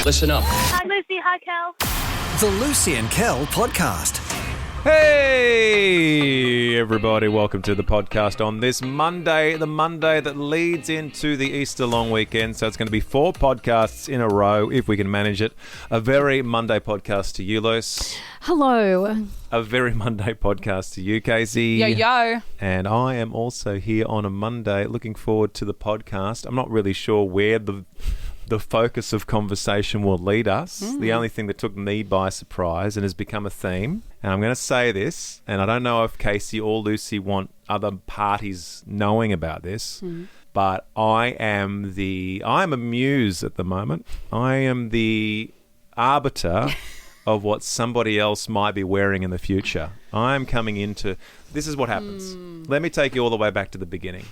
Listen up. Hi, Lucy. Hi, Kel. The Lucy and Kel podcast. Hey, everybody. Welcome to the podcast on this Monday, the Monday that leads into the Easter long weekend. So it's going to be 4 podcasts in a row, if we can manage it. A very Monday podcast to you, Luce. Hello. A very Monday podcast to you, Casey. Yo, yo. And I am also here on a Monday looking forward to the podcast. I'm not really sure where the focus of conversation will lead us. The only thing that took me by surprise and has become a theme, and I'm going to say this, and I don't know if Casey or Lucy want other parties knowing about this, but I am a muse at the moment. I am the arbiter of what somebody else might be wearing in the future. I'm coming into... This is what happens. Let me take you all the way back to the beginning.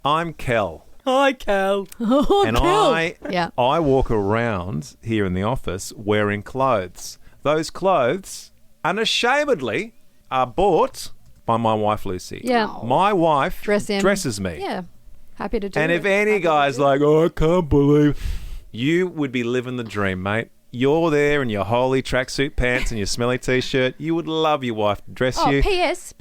I'm Kel. Hi, Kel. And I walk around here in the office wearing clothes. Those clothes, unashamedly, are bought by my wife, Lucy. Yeah. My wife Dress him. dresses me. Yeah. Happy to do it. And if any guy's like, oh, I can't believe... You would be living the dream, mate. You're there in your holy tracksuit pants and your smelly T-shirt. You would love your wife to dress you. P.S.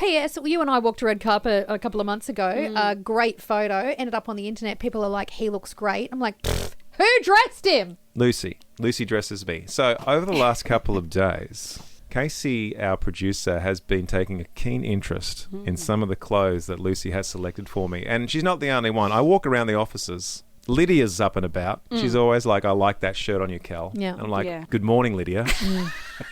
You and I walked a red carpet a couple of months ago. A great photo. Ended up on the internet. People are like, he looks great. I'm like, who dressed him? Lucy. Lucy dresses me. So over the last couple of days, Casey, our producer, has been taking a keen interest in some of the clothes that Lucy has selected for me. And she's not the only one. I walk around the offices. Lydia's up and about. She's always like, I like that shirt on you, Kel. Yeah. And I'm like, good morning, Lydia.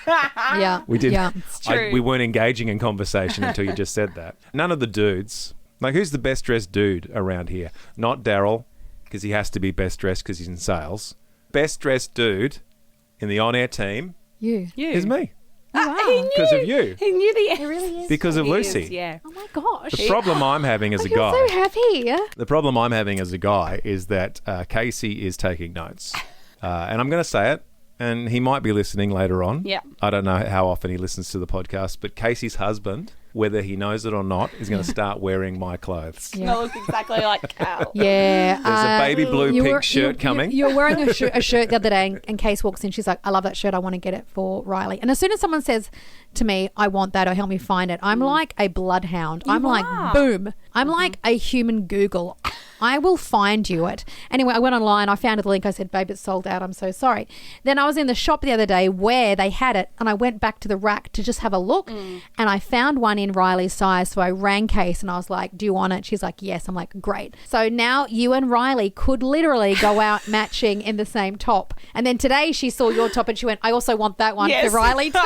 Yeah. We did. Yeah. It's true. We weren't engaging in conversation until you just said that. None of the dudes. Like, who's the best dressed dude around here? Not Daryl, because he has to be best dressed because he's in sales. Best dressed dude in the on-air team You. is me. Oh, wow. He knew. Because of you. He knew the He really is. Because of He Lucy. is, yeah. Oh, my gosh. The problem I'm having as a You're guy... so happy. The problem I'm having as a guy is that Casey is taking notes. And I'm going to say it, and he might be listening later on. Yeah. I don't know how often he listens to the podcast, but Casey's husband, whether he knows it or not, is going to start wearing my clothes. Yeah. That looks exactly like Kel. Yeah. There's a baby blue pink shirt coming. You're wearing a shirt the other day, and Case walks in. She's like, I love that shirt. I want to get it for Riley. And as soon as someone says to me, I want that, or help me find it, I'm like a bloodhound. I'm like, boom. I'm like a human Google. I will find you it. Anyway, I went online. I found the link. I said, babe, it's sold out. I'm so sorry. Then I was in the shop the other day where they had it, and I went back to the rack to just have a look, and I found one in Riley's size. So I rang Case and I was like, do you want it? She's like, yes. I'm like, great. So now you and Riley could literally go out matching in the same top. And then today she saw your top and she went, I also want that one for Riley too.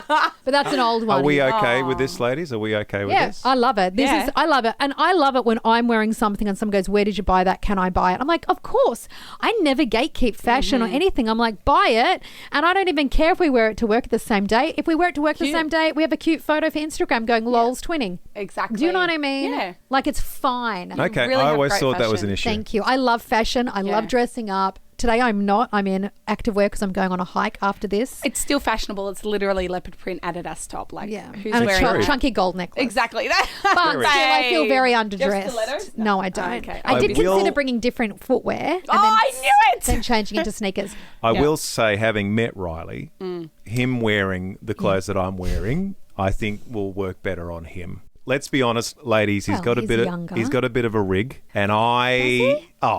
But that's an old one. Are we okay with this, ladies? Are we okay with this? I love it. I love it. And I love it when I'm wearing something and someone goes, where did you buy that? Can I buy it? I'm like, of course. I never gatekeep fashion or anything. I'm like, buy it. And I don't even care if we wear it to work the same day. If we wear it to work the same day, we have a cute photo for Instagram going, lol's twinning. Exactly. Do you know what I mean? Yeah. Like, it's fine. Okay, really I have always great thought that was an fashion. issue. Thank you. I love fashion. I love dressing up. Today I'm not. I'm in activewear because I'm going on a hike after this. It's still fashionable. It's literally leopard print Adidas top. Like, who's and wearing a chunky gold necklace. Exactly. But still, I feel very Do you have underdressed. stilettos? No, I don't. Okay. I did will- consider bringing different footwear. And I knew it! Then changing into sneakers. I will say, having met Riley, him wearing the clothes that I'm wearing, I think will work better on him. Let's be honest, ladies. He's got a bit of a rig, and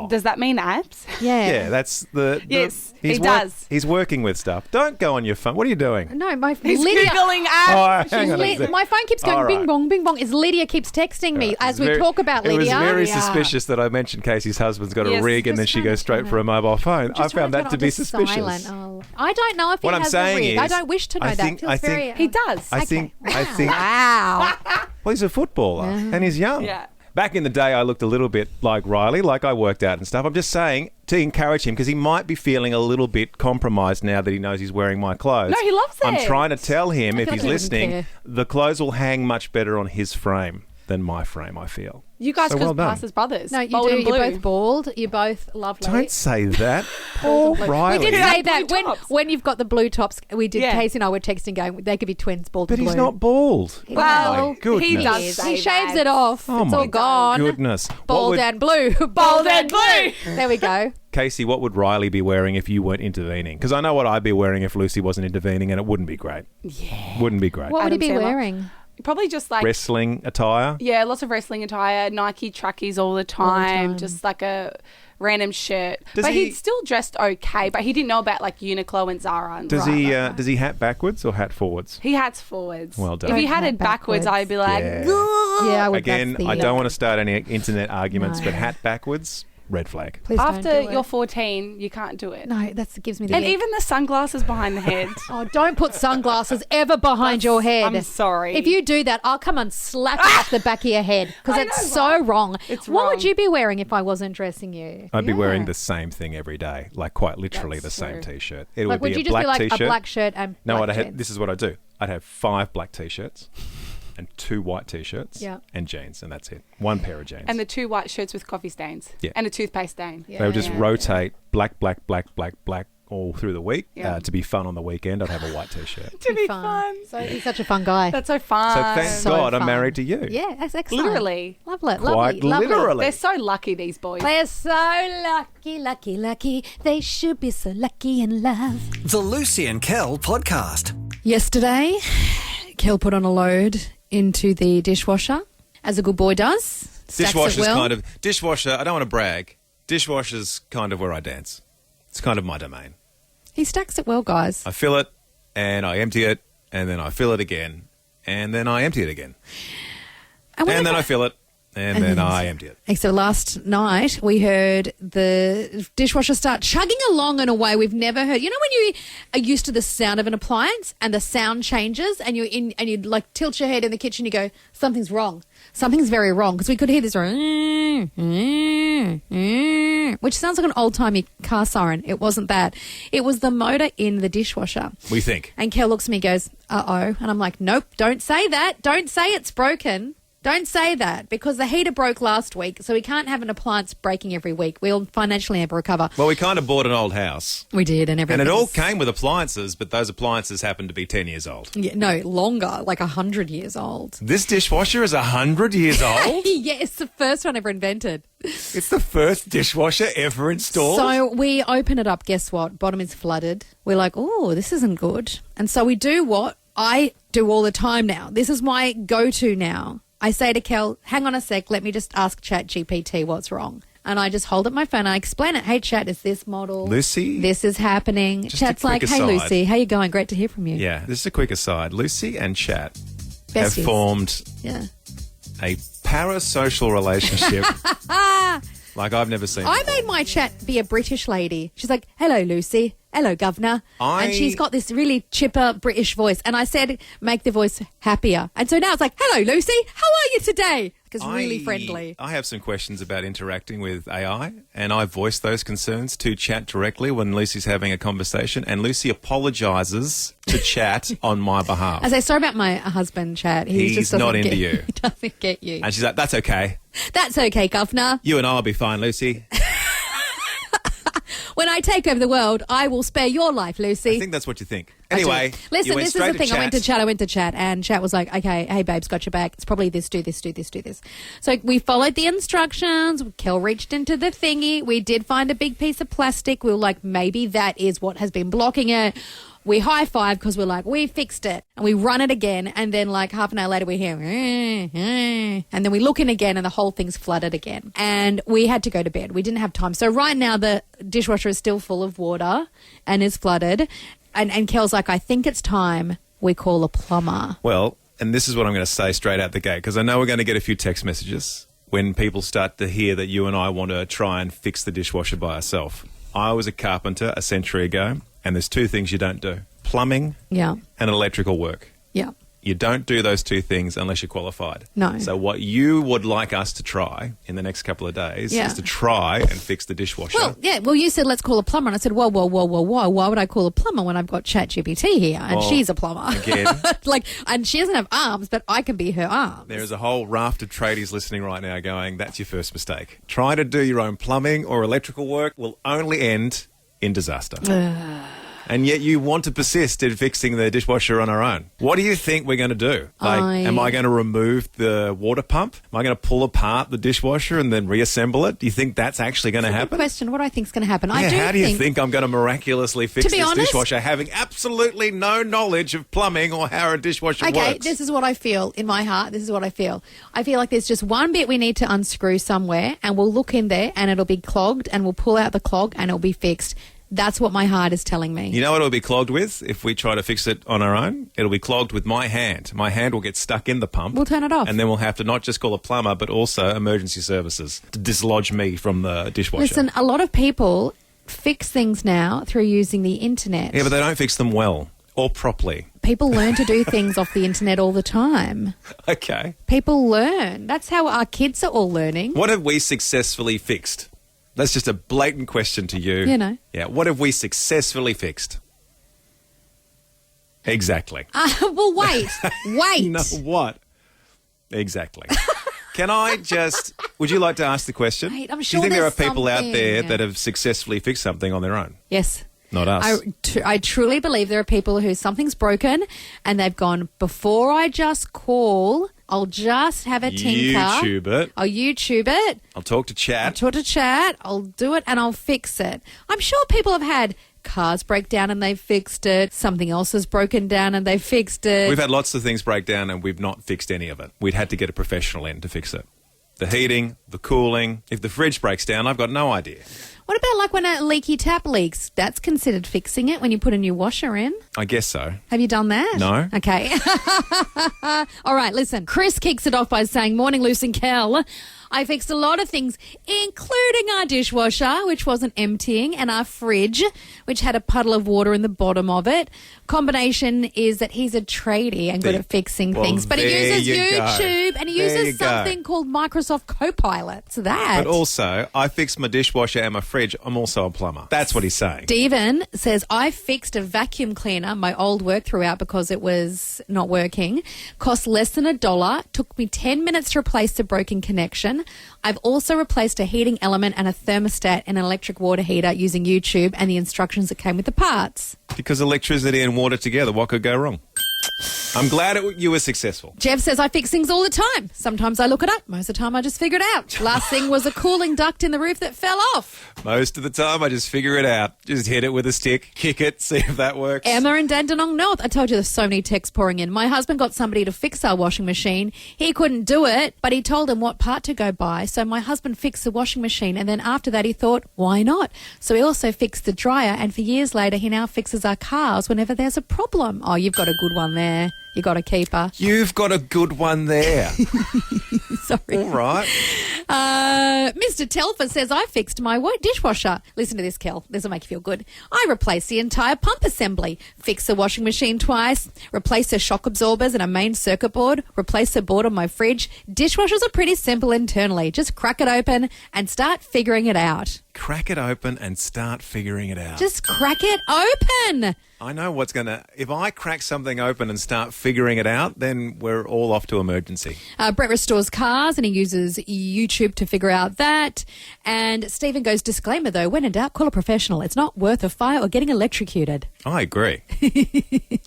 Does that mean abs? Yeah. That's the Yes, he's he does. He's working with stuff. Don't go on your phone. What are you doing? No, my He's Lydia. Googling abs. Hang on a sec. My phone keeps going All right. bing bong, bing bong. As Lydia keeps texting me as we talk about It Lydia. was very suspicious that I mentioned Casey's husband's got a Yes, rig, and then just she trying goes to straight turn for a mobile phone. I Just found trying that to to be turn it suspicious. silent. Oh. I don't know if What he I'm has saying a rig. is, I don't wish to know that. It feels very. He does. I think. Wow. Well, he's a footballer and he's young. Yeah. Back in the day, I looked a little bit like Riley, like I worked out and stuff. I'm just saying to encourage him because he might be feeling a little bit compromised now that he knows he's wearing my clothes. No, he loves it. I'm trying to tell him, if feel he's like he doesn't listening, care. the clothes will hang much better on his frame. than my frame, I feel. You guys So could well done. pass as brothers. No, you Bold do. and blue. You're both bald. You're both lovely. Don't say that. Paul Riley. We did Yeah, say that blue tops. when you've got the blue tops. We did. Yeah. Casey and I were texting, going, "They could be twins, bald But and blue." he's not bald. Well, Oh, my goodness. he does He say shaves that. it off. Oh it's my all gone. goodness. What Bald would- and blue. Bold and blue. There we go. Casey, what would Riley be wearing if you weren't intervening? Because I know what I'd be wearing if Lucy wasn't intervening, and it wouldn't be great. Yeah. Wouldn't be great. What would he Adam be Sandler. wearing? Probably just like Wrestling attire. yeah, lots of wrestling attire, Nike trackies all the time, time. just like a random shirt. Does but he- he'd still dressed okay, but he didn't know about like Uniqlo and Zara. And Does right he? like that. Does he hat backwards or hat forwards? He hats forwards. Well done. If he Don't had hat it backwards, backwards. I'd be like, Yeah. "Gah." Yeah, I would. Again, that's the, I don't want to start any internet arguments, No. but hat backwards, red flag. Please don't After do you're it. 14, you can't do it. No, that gives me the. And ick. even the sunglasses behind the head. Oh, don't put sunglasses ever behind your head. I'm sorry. If you do that, I'll come and slap it off the back of your head because I it's know, so wrong. It's what wrong. would you be wearing if I wasn't dressing you? I'd be wearing Yeah. the same thing every day, like quite literally That's the same true. t-shirt. It Like, would would be you a just black be like t-shirt. a black shirt and No, black I'd have, jeans? this is what I do. I'd have 5 black t-shirts and 2 white t-shirts Yeah. and jeans, and that's it. 1 pair of jeans. and the 2 white shirts with coffee stains. Yeah. And a toothpaste stain. Yeah. They would just Yeah. rotate black, black, black, black, black all through the week. Yeah. To be fun on the weekend, I'd have a white t-shirt. To be fun. So he's such a fun guy. That's so fun. So thank So God I'm fun. married to you. Yeah, that's excellent. Literally. Lovely. Quite lovely. literally. They're so lucky, these boys. They're so lucky, lucky, lucky. They should be so lucky in love. The Lucy and Kel podcast. Yesterday, Kel put on a load into the dishwasher, as a good boy does. Stacks it Dishwasher's well. kind of dishwasher. I don't want to brag. Dishwasher's kind of where I dance. It's kind of my domain. He stacks it well, guys. I fill it and I empty it, and then I fill it again, and then I empty it again, and then I fill it, and then I empty it. So last night we heard the dishwasher start chugging along in a way we've never heard. You know when you are used to the sound of an appliance and the sound changes and you like tilt your head in the kitchen, you go, something's wrong. Something's very wrong, because we could hear this which sounds like an old-timey car siren. It wasn't that. It was the motor in the dishwasher. We think. And Kel looks at me and goes, uh-oh. And I'm like, nope, don't say that. Don't say it's broken. Don't say that, because the heater broke last week, so we can't have an appliance breaking every week. We'll financially never recover. Well, we kind of bought an old house, We did, and everything. and it all came with appliances, but those appliances happened to be 10 years old. Yeah, no, longer, like 100 years old. This dishwasher is 100 years old? Yeah, it's the first one ever invented. It's the first dishwasher ever installed? So we open it up, guess what? Bottom is flooded. We're like, oh, this isn't good. And so we do what I do all the time now. This is my go-to now. I say to Kel, hang on a sec, let me just ask ChatGPT what's wrong. And I just hold up my phone and I explain it. Hey, Chat, is this model? Lucy? This is happening. Just a Chat's like, quick hey, aside. Lucy, how you going? Great to hear from you. Yeah, this is a quick aside. Lucy and Chat have Besties. formed Yeah. a parasocial relationship like I've never seen I before. made my Chat be a British lady. She's like, hello, Lucy. Hello, governor. And she's got this really chipper British voice. And I said, make the voice happier. And so now it's like, hello, Lucy. How are you today? It's really friendly. I have some questions about interacting with AI, and I voiced those concerns to Chat directly when Lucy's having a conversation, and Lucy apologises to Chat on my behalf. I say, sorry about my husband, Chat. He He's just doesn't not into get, you. He doesn't get you. And she's like, that's okay. That's okay, governor. You and I will be fine, Lucy. When I take over the world, I will spare your life, Lucy. I think that's what you think. I do. Anyway, listen, you went this is straight the thing. I went to Chat. Chat, and Chat was like, okay, hey, babes, got your back. It's probably this, do this, do this, do this. So we followed the instructions. Kel reached into the thingy. We did find a big piece of plastic. We were like, maybe that is what has been blocking it. We high-five because we're like, we fixed it. And we run it again, and then like half an hour later we hear, and then we look in again and the whole thing's flooded again. And we had to go to bed. We didn't have time. So right now the dishwasher is still full of water and is flooded. And Kel's like, I think it's time we call a plumber. Well, and this is what I'm going to say straight out the gate, because I know we're going to get a few text messages when people start to hear that you and I want to try and fix the dishwasher by ourselves. I was a carpenter a century ago, and there's 2 things you don't do: plumbing Yeah. and electrical work. Yeah. You don't do those two things unless you're qualified. No. So what you would like us to try in the next couple of days is to try and fix the dishwasher. Well, you said let's call a plumber, and I said, whoa. Why would I call a plumber when I've got ChatGPT here and she's a plumber? Again. And she doesn't have arms, but I can be her arms. There is a whole raft of tradies listening right now going, that's your first mistake. Trying to do your own plumbing or electrical work will only end in disaster. And yet you want to persist in fixing the dishwasher on our own. What do you think we're going to do? Am I going to remove the water pump? Am I going to pull apart the dishwasher and then reassemble it? Do you think that's actually going to happen? Good question. What do I think is going to happen? How do you think I'm going to miraculously fix this dishwasher having absolutely no knowledge of plumbing or how a dishwasher works? Okay, this is what I feel in my heart. This is what I feel. I feel like there's just one bit we need to unscrew somewhere, and we'll look in there and it'll be clogged, and we'll pull out the clog and it'll be fixed. That's what my heart is telling me. You know what it'll be clogged with if we try to fix it on our own? It'll be clogged with my hand. My hand will get stuck in the pump. We'll turn it off. And then we'll have to not just call a plumber, but also emergency services to dislodge me from the dishwasher. Listen, a lot of people fix things now through using the internet. Yeah, but they don't fix them well or properly. People learn to do things off the internet all the time. Okay. People learn. That's how our kids are all learning. What have we successfully fixed? That's just a blatant question to you. You know. Yeah. What have we successfully fixed? Exactly. Well, wait. No, what? Exactly. Can I just... Would you like to ask the question? Mate, I'm Do sure you think there are there's people out there something. that have successfully fixed something on their own? Yes. Not us. I truly believe there are people who something's broken and they've gone, before I just call, I'll just have a tinker. YouTube it. I'll YouTube it. I'll talk to chat. I'll do it and I'll fix it. I'm sure people have had cars break down and they've fixed it. Something else has broken down and they've fixed it. We've had lots of things break down and we've not fixed any of it. We'd had to get a professional in to fix it. The heating, the cooling. If the fridge breaks down, I've got no idea. What about like when a leaky tap leaks? That's considered fixing it when you put a new washer in. I guess so. Have you done that? No. Okay. All right, listen. Chris kicks it off by saying, morning, Luce and Kel. I fixed a lot of things, including our dishwasher, which wasn't emptying, and our fridge, which had a puddle of water in the bottom of it. Combination is that he's a tradie and good at fixing things, but he uses YouTube and he uses something called Microsoft Copilot. It's that. But also, I fixed my dishwasher and my fridge. I'm also a plumber. That's what he's saying. Steven says, I fixed a vacuum cleaner my old work threw out because it was not working. Cost less than $1. Took me 10 minutes to replace the broken connection. I've also replaced a heating element and a thermostat in an electric water heater using YouTube and the instructions that came with the parts. Because electricity and water together, what could go wrong? I'm glad you were successful. Jeff says, I fix things all the time. Sometimes I look it up. Most of the time I just figure it out. Last thing was a cooling duct in the roof that fell off. Most of the time I just figure it out. Just hit it with a stick, kick it, see if that works. Emma in Dandenong North. I told you there's so many texts pouring in. My husband got somebody to fix our washing machine. He couldn't do it, but he told him what part to go buy. So my husband fixed the washing machine, and then after that he thought, why not? So he also fixed the dryer, and for years later he now fixes our cars whenever there's a problem. Oh, you've got a good one there. You got a keeper. You've got a good one there. Sorry. All right. Mr. Telfer says, I fixed my dishwasher. Listen to this, Kel. This will make you feel good. I replaced the entire pump assembly, fixed the washing machine twice, replaced the shock absorbers and a main circuit board, replaced the board on my fridge. Dishwashers are pretty simple internally. Just crack it open and start figuring it out. Crack it open and start figuring it out. Just crack it open. I know what's going to... If I crack something open and start figuring it out, then we're all off to emergency. Brett restores cars and he uses YouTube to figure out that. And Stephen goes, disclaimer though, when in doubt, call a professional. It's not worth a fire or getting electrocuted. I agree.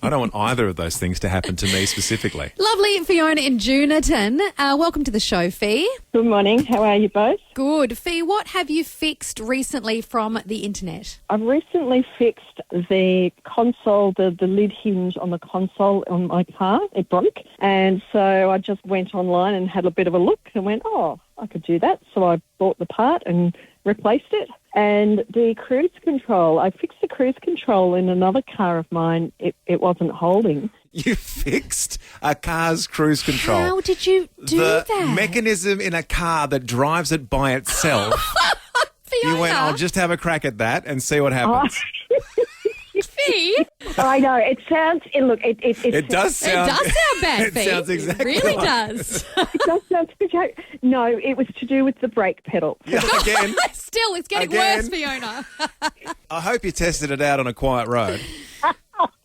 I don't want either of those things to happen to me specifically. Lovely Fiona in Junerton. Welcome to the show, Fee. Good morning. How are you both? Good. Fee, what have you fixed recently from the internet? I've recently fixed the console, the lid hinge on the console on my car. It broke. And so I just went online and had a bit of a look and went, oh, I could do that. So I bought the part and replaced it. And the cruise control, I fixed the cruise control in another car of mine. It wasn't holding. You fixed a car's cruise control. How did you do the that? Mechanism in a car that drives it by itself. Fiona. You went, I'll just have a crack at that and see what happens. Fee, I know. It sounds. It does sound. It does sound bad, It Fee. sounds exactly It really like does. It does sound like a joke. No, it was to do with the brake pedal. Yeah, again. Still, it's getting Again. worse, Fiona. I hope you tested it out on a quiet road.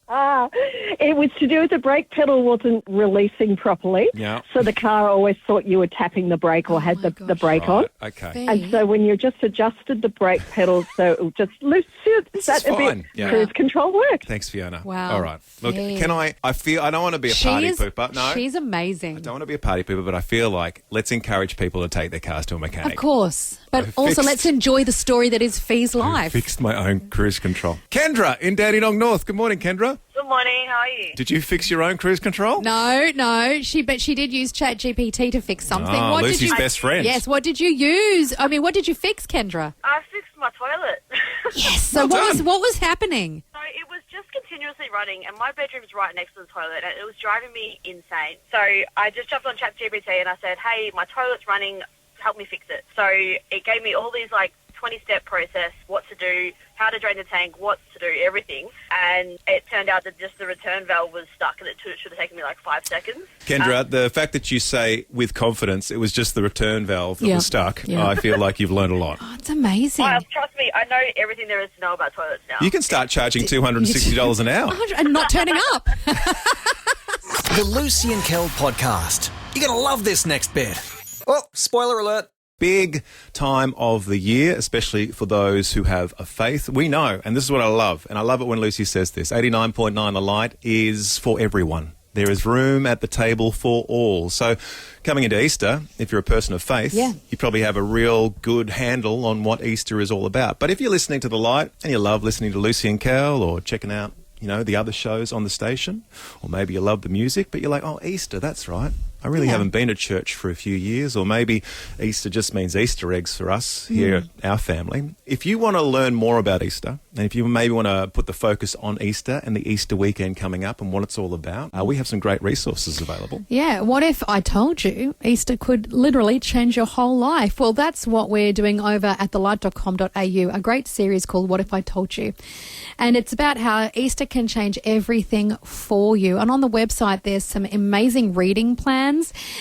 It was to do with the brake pedal wasn't releasing properly. Yeah. So the car always thought you were tapping the brake or had my the gosh. brake on. Right, okay. Fee. And so when you just adjusted the brake pedal so it would just loosen that a fine. bit, Yeah. cruise control worked. Thanks, Fiona. Wow. All right. Look, Fee. can I don't want to be a party pooper. No. She's amazing. I don't want to be a party pooper, but I feel like let's encourage people to take their cars to a mechanic. Of course. But I also, fixed- let's enjoy the story that is Fee's I life. fixed my own cruise control. Kendra in Dandenong North. Good morning, Kendra. Good morning, how are you? Did you fix your own cruise control? No. She did use ChatGPT to fix something. Oh, What Lucy's did you, best friend. Yes, what did you use? I mean, what did you fix, Kendra? I fixed my toilet. Yes. So Well done. what was happening? So it was just continuously running, and my bedroom's right next to the toilet, and it was driving me insane. So I just jumped on ChatGPT and I said, hey, my toilet's running, help me fix it. So it gave me all these 20-step process, what to do, how to drain the tank, what to do, everything. And it turned out that just the return valve was stuck, and it should have taken me 5 seconds. Kendra, the fact that you say with confidence it was just the return valve that Yeah. was stuck, Yeah. I feel like you've learned a lot. Oh, it's amazing. Trust me, I know everything there is to know about toilets now. You can start charging $260 an hour. And not turning up. The Lucy and Kel podcast. You're going to love this next bit. Oh, spoiler alert. Big time of the year, especially for those who have a faith. We know, and this is what I love, and I love it when Lucy says this, 89.9 The Light is for everyone. There is room at the table for all. So coming into Easter, if you're a person of faith, Yeah. you probably have a real good handle on what Easter is all about. But if you're listening to The Light and you love listening to Lucy and Kel or checking out, the other shows on the station, or maybe you love the music, but you're like, oh, Easter, that's right. I really haven't been to church for a few years, or maybe Easter just means Easter eggs for us here at our family. If you want to learn more about Easter, and if you maybe want to put the focus on Easter and the Easter weekend coming up and what it's all about, we have some great resources available. Yeah, what if I told you Easter could literally change your whole life? Well, that's what we're doing over at thelight.com.au, a great series called What If I Told You? And it's about how Easter can change everything for you. And on the website, there's some amazing reading plans.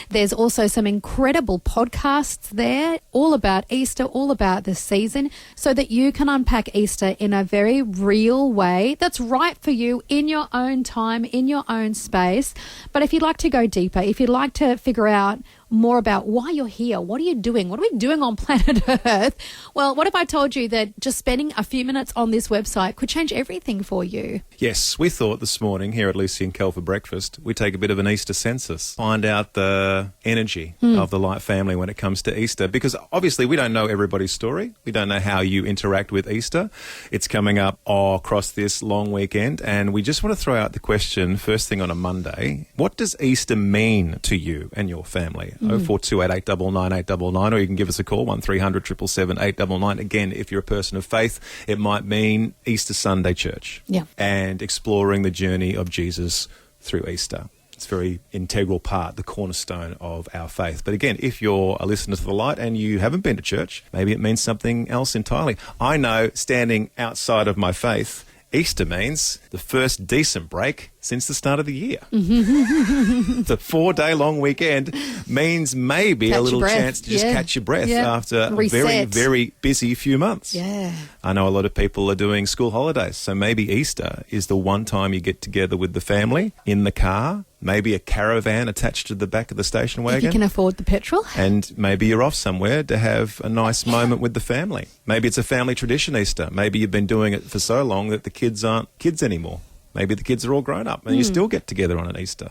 There's also some incredible podcasts there, all about Easter, all about the season, so that you can unpack Easter in a very real way that's right for you in your own time, in your own space. But if you'd like to go deeper, if you'd like to figure out more about why you're here, what are you doing, what are we doing on planet Earth? Well, what if I told you that just spending a few minutes on this website could change everything for you? Yes, we thought this morning here at Lucy and Kel for breakfast, we take a bit of an Easter census, find out the energy of the Light family when it comes to Easter, because obviously we don't know everybody's story. We don't know how you interact with Easter. It's coming up across this long weekend, and we just want to throw out the question first thing on a Monday. What does Easter mean to you and your family? 0428 899 899, or you can give us a call, 1300 777 899. Again, if you're a person of faith, it might mean Easter Sunday church. Yeah. And exploring the journey of Jesus through Easter. It's a very integral part, the cornerstone of our faith. But again, if you're a listener to The Light and you haven't been to church, maybe it means something else entirely. I know, standing outside of my faith, Easter means the first decent break since the start of the year. The 4-day long weekend means maybe Catch a little your breath. chance to just Yeah. catch your breath Yeah. after a very, Reset. very busy few months. Yeah. I know a lot of people are doing school holidays, so maybe Easter is the one time you get together with the family in the car, maybe a caravan attached to the back of the station If you wagon. can afford the petrol. And maybe you're off somewhere to have a nice moment with the family. Maybe it's a family tradition Easter. Maybe you've been doing it for so long that the kids aren't kids anymore. Maybe the kids are all grown up and you still get together on an Easter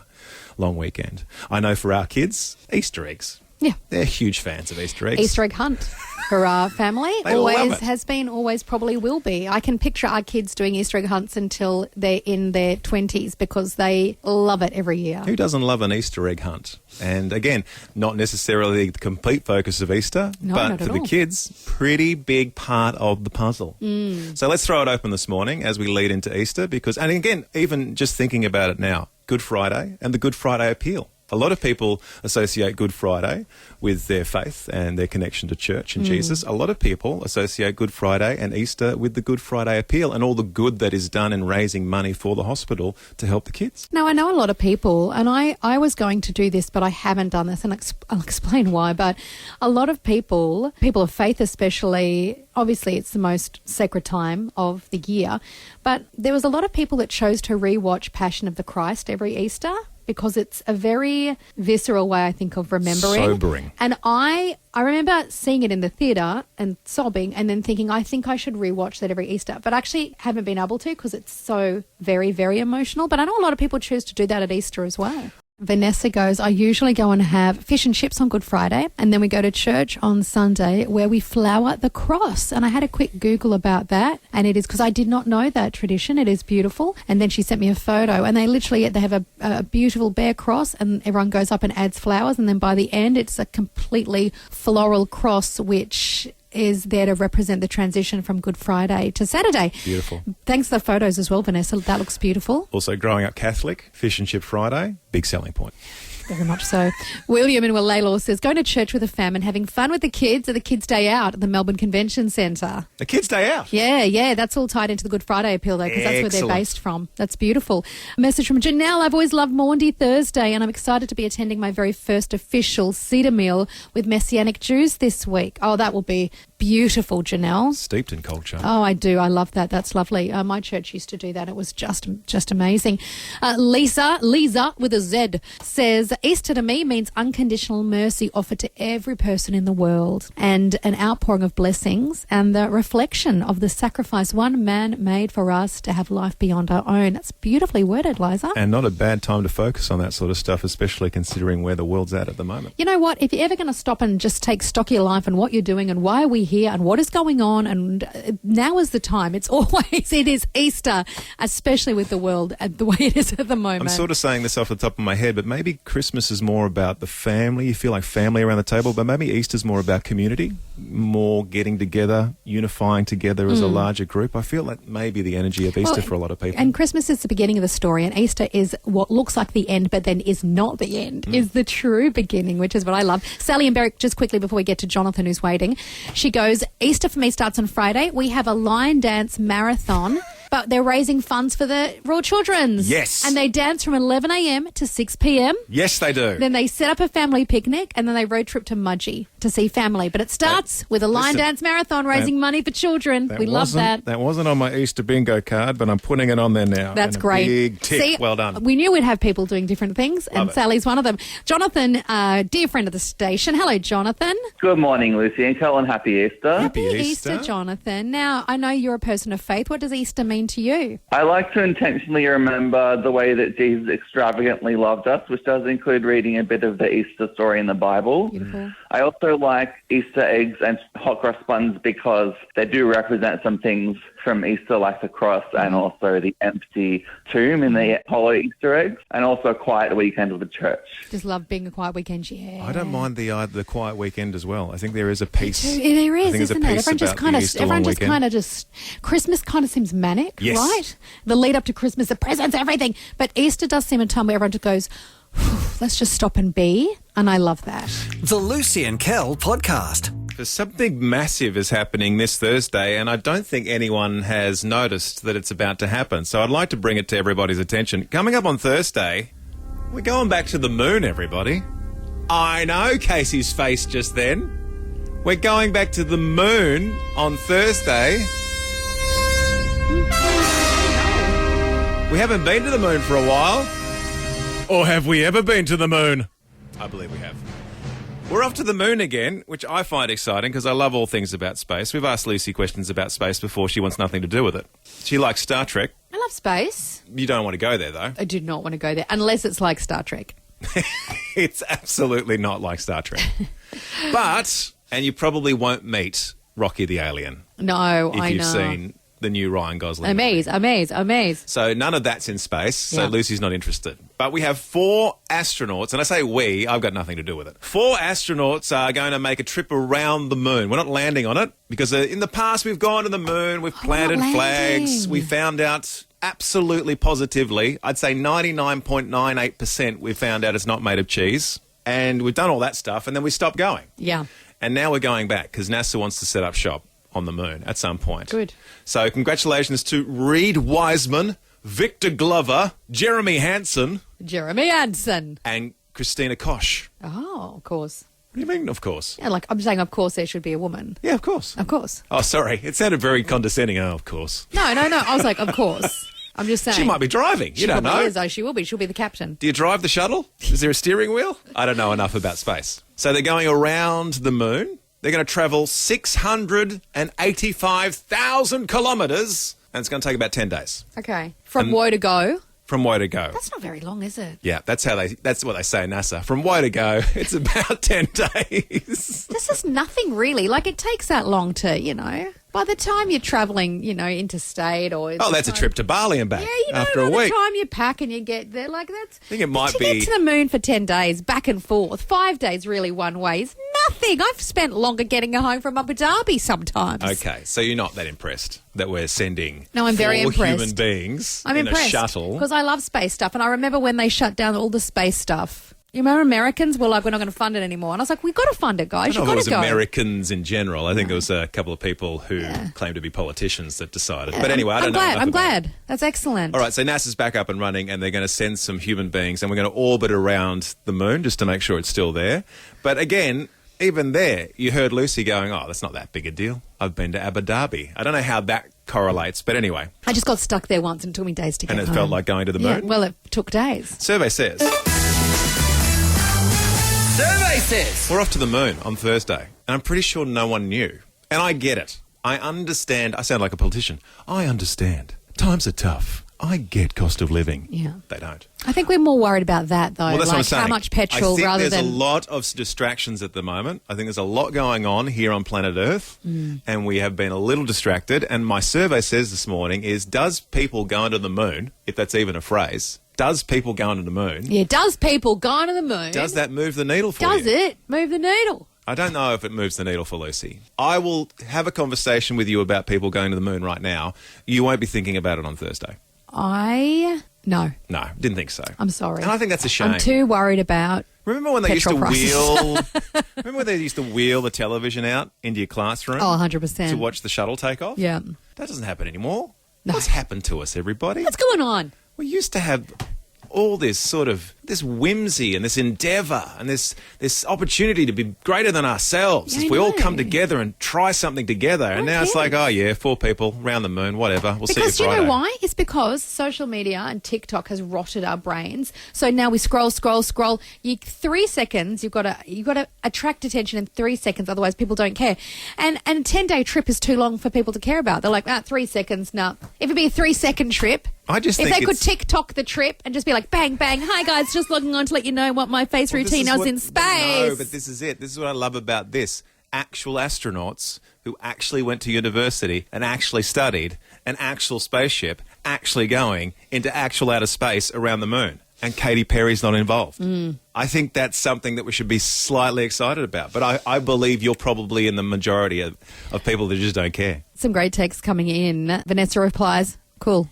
long weekend. I know for our kids, Easter eggs. Yeah. They're huge fans of Easter eggs. Easter egg hunt for our family. They love Always it. has been, always probably will be. I can picture our kids doing Easter egg hunts until they're in their 20s because they love it every year. Who doesn't love an Easter egg hunt? And again, not necessarily the complete focus of Easter, No, but not for at the all. kids, pretty big part of the puzzle. So let's throw it open this morning as we lead into Easter because, and again, even just thinking about it now, Good Friday and the Good Friday appeal. A lot of people associate Good Friday with their faith and their connection to church and Jesus. A lot of people associate Good Friday and Easter with the Good Friday appeal and all the good that is done in raising money for the hospital to help the kids. Now, I know a lot of people, and I was going to do this, but I haven't done this, and I'll explain why. But a lot of people of faith especially, obviously it's the most sacred time of the year, but there was a lot of people that chose to rewatch Passion of the Christ every Easter, because it's a very visceral way, I think, of remembering. Sobering. And I remember seeing it in the theatre and sobbing and then thinking, I think I should rewatch that every Easter. But I actually haven't been able to because it's so very, very emotional. But I know a lot of people choose to do that at Easter as well. Vanessa goes, I usually go and have fish and chips on Good Friday, and then we go to church on Sunday where we flower the cross. And I had a quick Google about that, and it is because I did not know that tradition. It is beautiful. And then she sent me a photo, and they have a beautiful bare cross, and everyone goes up and adds flowers, and then by the end it's a completely floral cross, which is there to represent the transition from Good Friday to Saturday. Beautiful. Thanks for the photos as well, Vanessa. That looks beautiful. Also, growing up Catholic, Fish and Chip Friday, big selling point. Very much so. William in Wallalaw says, going to church with a fam and having fun with the kids at the Kids' Day Out at the Melbourne Convention Centre. The Kids' Day Out? Yeah. That's all tied into the Good Friday appeal, though, because that's where they're based from. That's beautiful. A message from Janelle. I've always loved Maundy Thursday, and I'm excited to be attending my very first official Cedar meal with Messianic Jews this week. Oh, that will be beautiful, Janelle. Steeped in culture. Oh, I do. I love that. That's lovely. My church used to do that. It was just amazing. Lisa with a Z says, Easter to me means unconditional mercy offered to every person in the world and an outpouring of blessings and the reflection of the sacrifice one man made for us to have life beyond our own. That's beautifully worded, Liza. And not a bad time to focus on that sort of stuff, especially considering where the world's at the moment. You know what? If you're ever going to stop and just take stock of your life and what you're doing and why are we here and what is going on, and now is the time. It is Easter, especially with the world the way it is at the moment. I'm sort of saying this off the top of my head, but maybe Christmas is more about the family. You feel like family around the table, but maybe Easter's more about community, more getting together, unifying together as a larger group. I feel like maybe the energy of Easter for a lot of people. And Christmas is the beginning of the story, and Easter is what looks like the end, but then is not the end, is the true beginning, which is what I love. Sally and Berwick, just quickly before we get to Jonathan, who's waiting, she goes, Easter for me starts on Friday. We have a line dance marathon. But they're raising funds for the Royal Children's. Yes. And they dance from 11 a.m. to 6 p.m. Yes, they do. Then they set up a family picnic, and then they road trip to Mudgee to see family. But it starts with a line dance marathon raising money for children. We love that. That wasn't on my Easter bingo card, but I'm putting it on there now. That's great. Big tick. See, well done. We knew we'd have people doing different things, and Sally's one of them. Jonathan, dear friend of the station. Hello, Jonathan. Good morning, Lucy and Kel, and happy Easter. Happy Easter, Jonathan. Now, I know you're a person of faith. What does Easter mean to you? I like to intentionally remember the way that Jesus extravagantly loved us, which does include reading a bit of the Easter story in the Bible. Beautiful. I also like Easter eggs and hot cross buns because they do represent some things from Easter, like the cross and also the empty tomb in the hollow Easter eggs, and also a quiet weekend with the church. Just love being a quiet weekend, yeah. I don't mind the quiet weekend as well. I think there is a piece. There is, isn't it? Everyone just kind of Christmas kind of seems manic, yes. Right? The lead up to Christmas, the presents, everything. But Easter does seem a time where everyone just goes, let's just stop and be, and I love that. The Lucy and Kel podcast. Something massive is happening this Thursday, and I don't think anyone has noticed that it's about to happen. So I'd like to bring it to everybody's attention. Coming up on Thursday, we're going back to the moon, everybody. I know Casey's face just then. We're going back to the moon on Thursday. We haven't been to the moon for a while. Or have we ever been to the moon? I believe we have. We're off to the moon again, which I find exciting because I love all things about space. We've asked Lucy questions about space before. She wants nothing to do with it. She likes Star Trek. I love space. You don't want to go there, though. I do not want to go there, unless it's like Star Trek. It's absolutely not like Star Trek. But, and you probably won't meet Rocky the Alien. No, I know. If you've seen the new Ryan Gosling. Amaze. So none of that's in space, so Yeah. Lucy's not interested. But we have 4 astronauts, and I say we, I've got nothing to do with it. 4 astronauts are going to make a trip around the moon. We're not landing on it, because in the past we've gone to the moon, we've planted not flags, landing. we found out absolutely positively, I'd say 99.98% we found out it's not made of cheese. And we've done all that stuff, and then we stopped going. Yeah. And now we're going back because NASA wants to set up shop on the moon at some point. Good. So congratulations to Reed Wiseman, Victor Glover, Jeremy Hansen, and Christina Koch. Oh, of course. What do you mean, of course? Yeah, like I'm saying, of course, there should be a woman. Yeah, of course. Of course. Oh, sorry. It sounded very condescending. Oh, of course. No. I was like, of course. I'm just saying. She might be driving. You don't know. She probably is, though. She will be. She'll be the captain. Do you drive the shuttle? Is there a steering wheel? I don't know enough about space. So they're going around the moon. They're going to travel 685,000 kilometres, and it's going to take about 10 days. Okay. From woe to go. From woe to go. That's not very long, is it? Yeah, that's what they say in NASA. From woe to go, it's about 10 days. This is nothing really. Like, it takes that long to, by the time you're travelling, interstate or... Oh, that's a trip to Bali and back after a by week. the time you pack and you get there, like that's... I think it might to be... get to the moon for 10 days, back and forth, 5 days really one way is nothing. I've spent longer getting home from Abu Dhabi sometimes. Okay, so you're not that impressed that we're sending No, I'm very 4 impressed. human beings I'm in impressed a shuttle. because I love space stuff, and I remember when they shut down all the space stuff. You remember Americans were like, we're not going to fund it anymore. And I was like, we've got to fund it, guys. I don't know if it was go. Americans in general. I think it was a couple of people who claimed to be politicians that decided. But anyway, I don't know. I'm glad. That's excellent. All right, so NASA's back up and running, and they're going to send some human beings, and we're going to orbit around the moon just to make sure it's still there. But again, even there, you heard Lucy going, oh, that's not that big a deal. I've been to Abu Dhabi. I don't know how that correlates, but anyway. I just got stuck there once and it took me days to get home. And it felt like going to the moon? Yeah, well, it took days. Survey says... Survey says. We're off to the moon on Thursday, and I'm pretty sure no one knew. And I get it. I understand. I sound like a politician. I understand. Times are tough. I get cost of living. Yeah. They don't. I think we're more worried about that, though. Well, that's what I'm like saying. how much petrol rather I think than... there's a lot of distractions at the moment. I think there's a lot going on here on planet Earth, and we have been a little distracted. And my survey says this morning is, does people go into the moon, if that's even a phrase... Does people go into the moon? Yeah, does people go into the moon? Does that move the needle for you? Does it move the needle? I don't know if it moves the needle for Lucy. I will have a conversation with you about people going to the moon right now. You won't be thinking about it on Thursday. No. No, didn't think so. I'm sorry. And I think that's a shame. I'm too worried about... Remember when they used to petrol prices. Remember when they used to wheel the television out into your classroom? Oh, 100%. To watch the shuttle take off? Yeah. That doesn't happen anymore. No. What's happened to us, everybody? What's going on? We used to have all this sort of this whimsy and this endeavour and this opportunity to be greater than ourselves if we all come together and try something together. And now it's like, oh yeah, 4 people round the moon, whatever. We'll see you Because you Friday. know why? It's because social media and TikTok has rotted our brains. So now we scroll. 3 seconds, you've got to attract attention in 3 seconds, otherwise people don't care. And a 10-day trip is too long for people to care about. They're like, 3 seconds, no. If it'd be a 3-second trip, I just if think they could TikTok the trip and just be like, bang, bang, hi guys, just logging on to let you know what my face routine was in space. No, but this is it. This is what I love about this. Actual astronauts who actually went to university and actually studied an actual spaceship actually going into actual outer space around the moon. And Katy Perry's not involved. I think that's something that we should be slightly excited about. But I believe you're probably in the majority of people that just don't care. Some great texts coming in. Vanessa replies, cool.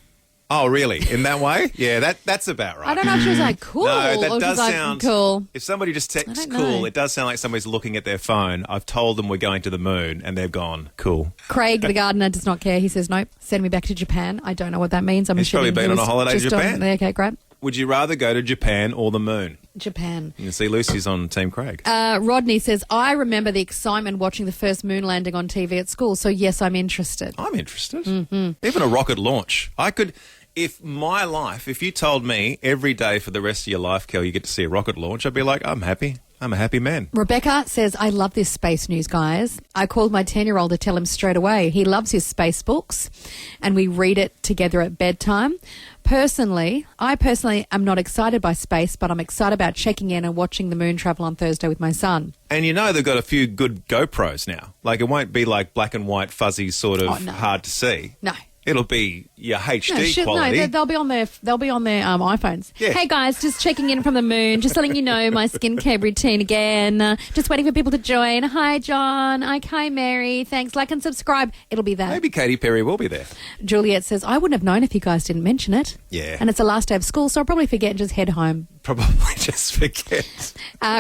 Oh, really? In that way? Yeah, that's about right. I don't know if she was like, cool. No, that or does like, sound... cool. If somebody just texts I don't cool, know. it does sound like somebody's looking at their phone. I've told them we're going to the moon, and they've gone, cool. Craig, the gardener, does not care. He says, nope, send me back to Japan. I don't know what that means. I'm He's probably assuming been he on a was holiday to just Japan. Okay, great. Would you rather go to Japan or the moon? Japan. You can see Lucy's on Team Craig. Rodney says, I remember the excitement watching the first moon landing on TV at school, so yes, I'm interested. I'm interested. Mm-hmm. Even a rocket launch. I could... If you told me every day for the rest of your life, Kel, you get to see a rocket launch, I'd be like, I'm happy. I'm a happy man. Rebecca says, I love this space news, guys. I called my 10-year-old to tell him straight away. He loves his space books, and we read it together at bedtime. I personally am not excited by space, but I'm excited about checking in and watching the moon travel on Thursday with my son. And you know they've got a few good GoPros now. Like, it won't be like black and white, fuzzy, sort of hard to see. No. It'll be your HD No, quality. they'll be on their iPhones. Yeah. Hey guys, just checking in from the moon. Just letting you know my skincare routine again. Just waiting for people to join. Hi John. Hi Mary. Thanks. Like and subscribe. It'll be there. Maybe Katy Perry will be there. Juliet says I wouldn't have known if you guys didn't mention it. Yeah. And it's the last day of school, so I'll probably forget and just head home. Probably just forget.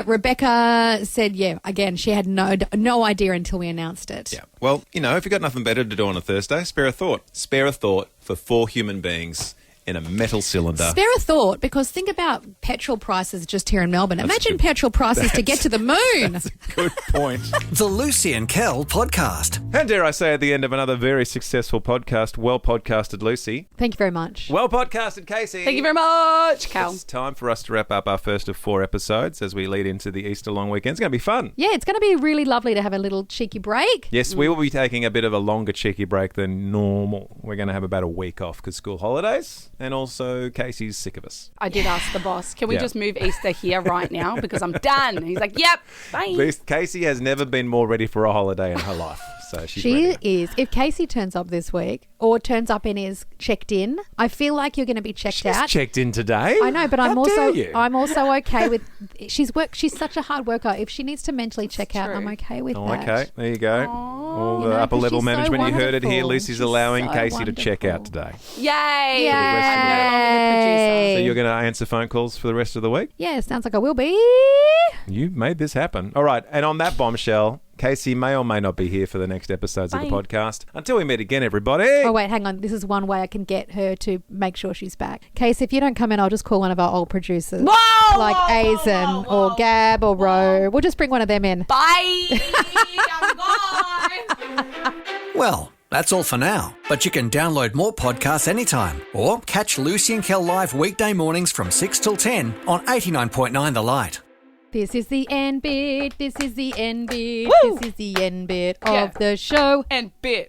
Rebecca said, yeah, again, she had no idea until we announced it. Yeah. Well, if you've got nothing better to do on a Thursday, spare a thought. Spare a thought for 4 human beings in a metal cylinder. Spare a thought, because think about petrol prices just here in Melbourne. Imagine petrol prices to get to the moon. That's a good point. The Lucy and Kel podcast. And dare I say, at the end of another very successful podcast, well podcasted Lucy. Thank you very much. Well podcasted Casey. Thank you very much, Cal. It's time for us to wrap up our first of 4 episodes as we lead into the Easter long weekend. It's going to be fun. Yeah, it's going to be really lovely to have a little cheeky break. Yes, we will be taking a bit of a longer cheeky break than normal. We're going to have about a week off because school holidays, and also Casey's sick of us. I did ask the boss, can we Yeah. just move Easter here right now because I'm done? He's like, yep, bye. Casey has never been more ready for a holiday in her life. So she's She ready. is. If Casey turns up this week or turns up and is checked in, I feel like you're going to be checked She's out. checked in today. I know, but How dare you? I'm also okay with she's such a hard worker. If she needs to mentally check out, true. I'm okay with Oh, that. okay. There you go. All You the know, upper 'cause level she's so management, you heard it here. wonderful. Lucy's She's allowing so Casey to check out wonderful. today. Yay. Yay. So you're going to answer phone calls for the rest of the week? Yeah, sounds like I will be. You made this happen. All right. And on that bombshell, Casey may or may not be here for the next episodes of the Bye. podcast. Until we meet again, everybody. Oh, wait, hang on. This is one way I can get her to make sure she's back. Casey, if you don't come in, I'll just call one of our old producers. Whoa, Like whoa, Aizen whoa, whoa, or Gab or Ro. We'll just bring one of them in. Bye. I'm gone. Well, that's all for now. But you can download more podcasts anytime or catch Lucy and Kel live weekday mornings from 6 till 10 on 89.9 The Light. This is the end bit. This is the end bit. Woo! This is the end bit Yeah. of the show. And bit.